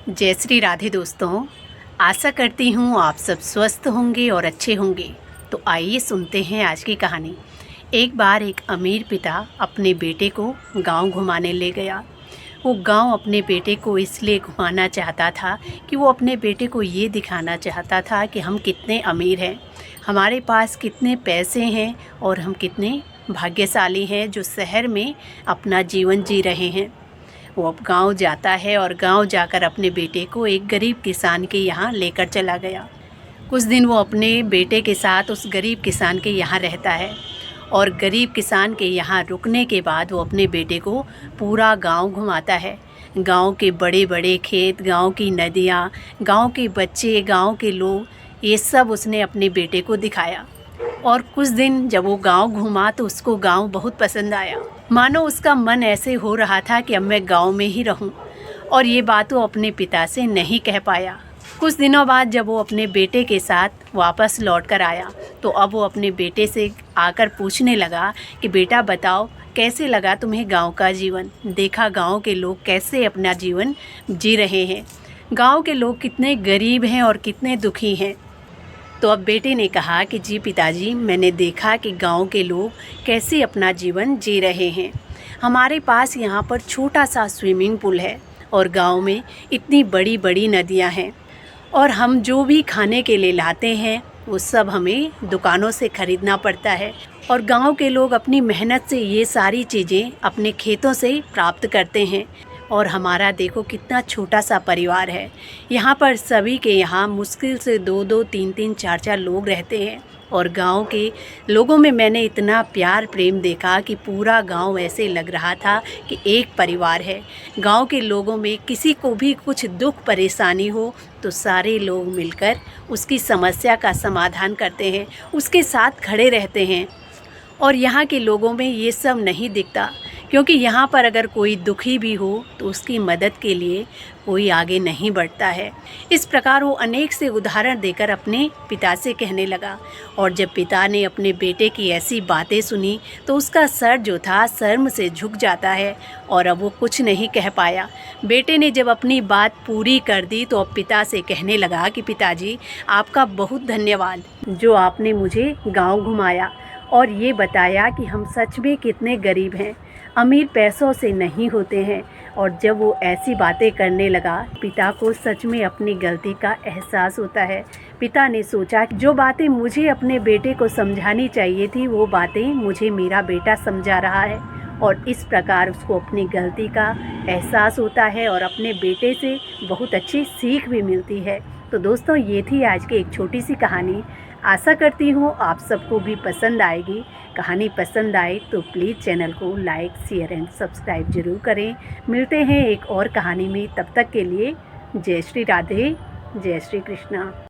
जय श्री राधे दोस्तों। आशा करती हूँ आप सब स्वस्थ होंगे और अच्छे होंगे। तो आइए सुनते हैं आज की कहानी। एक बार एक अमीर पिता अपने बेटे को गांव घुमाने ले गया। वो गांव अपने बेटे को इसलिए घुमाना चाहता था कि वो अपने बेटे को ये दिखाना चाहता था कि हम कितने अमीर हैं, हमारे पास कितने पैसे हैं और हम कितने भाग्यशाली हैं जो शहर में अपना जीवन जी रहे हैं। वो अब गांव जाता है और गांव जाकर अपने बेटे को एक गरीब किसान के यहाँ लेकर चला गया। कुछ दिन वो अपने बेटे के साथ उस गरीब किसान के यहाँ रहता है और गरीब किसान के यहाँ रुकने के बाद वो अपने बेटे को पूरा गांव घुमाता है। गांव के बड़े बड़े खेत, गांव की नदियाँ, गांव के बच्चे, गांव के लोग, ये सब उसने अपने बेटे को दिखाया। और कुछ दिन जब वो गांव घूमा तो उसको गांव बहुत पसंद आया। मानो उसका मन ऐसे हो रहा था कि अब मैं गांव में ही रहूं। और ये बात वो अपने पिता से नहीं कह पाया। कुछ दिनों बाद जब वो अपने बेटे के साथ वापस लौट कर आया तो अब वो अपने बेटे से आकर पूछने लगा कि बेटा बताओ, कैसे लगा तुम्हें गांव का जीवन? देखा गांव के लोग कैसे अपना जीवन जी रहे हैं, गांव के लोग कितने गरीब हैं और कितने दुखी हैं। तो अब बेटे ने कहा कि जी पिताजी, मैंने देखा कि गांव के लोग कैसे अपना जीवन जी रहे हैं। हमारे पास यहाँ पर छोटा सा स्विमिंग पूल है और गांव में इतनी बड़ी बड़ी नदियाँ हैं और हम जो भी खाने के लिए लाते हैं वो सब हमें दुकानों से ख़रीदना पड़ता है और गांव के लोग अपनी मेहनत से ये सारी चीज़ें अपने खेतों से प्राप्त करते हैं। और हमारा देखो कितना छोटा सा परिवार है। यहाँ पर सभी के यहाँ मुश्किल से 2-2, 3-3, 4-4 लोग रहते हैं और गांव के लोगों में मैंने इतना प्यार प्रेम देखा कि पूरा गांव ऐसे लग रहा था कि एक परिवार है। गांव के लोगों में किसी को भी कुछ दुख परेशानी हो तो सारे लोग मिलकर उसकी समस्या का समाधान करते हैं, उसके साथ खड़े रहते हैं। और यहाँ के लोगों में ये सब नहीं दिखता, क्योंकि यहाँ पर अगर कोई दुखी भी हो तो उसकी मदद के लिए कोई आगे नहीं बढ़ता है। इस प्रकार वो अनेक से उदाहरण देकर अपने पिता से कहने लगा। और जब पिता ने अपने बेटे की ऐसी बातें सुनी तो उसका सर जो था शर्म से झुक जाता है और अब वो कुछ नहीं कह पाया। बेटे ने जब अपनी बात पूरी कर दी तो अब पिता से कहने लगा कि पिताजी, आपका बहुत धन्यवाद जो आपने मुझे गाँव घुमाया और ये बताया कि हम सच में कितने गरीब हैं, अमीर पैसों से नहीं होते हैं। और जब वो ऐसी बातें करने लगा, पिता को सच में अपनी गलती का एहसास होता है। पिता ने सोचा कि जो बातें मुझे अपने बेटे को समझानी चाहिए थी वो बातें मुझे मेरा बेटा समझा रहा है। और इस प्रकार उसको अपनी गलती का एहसास होता है और अपने बेटे से बहुत अच्छी सीख भी मिलती है। तो दोस्तों, ये थी आज की एक छोटी सी कहानी। आशा करती हूँ आप सबको भी पसंद आएगी। कहानी पसंद आए तो प्लीज़ चैनल को लाइक, शेयर एंड सब्सक्राइब ज़रूर करें। मिलते हैं एक और कहानी में, तब तक के लिए जय श्री राधे, जय श्री कृष्णा।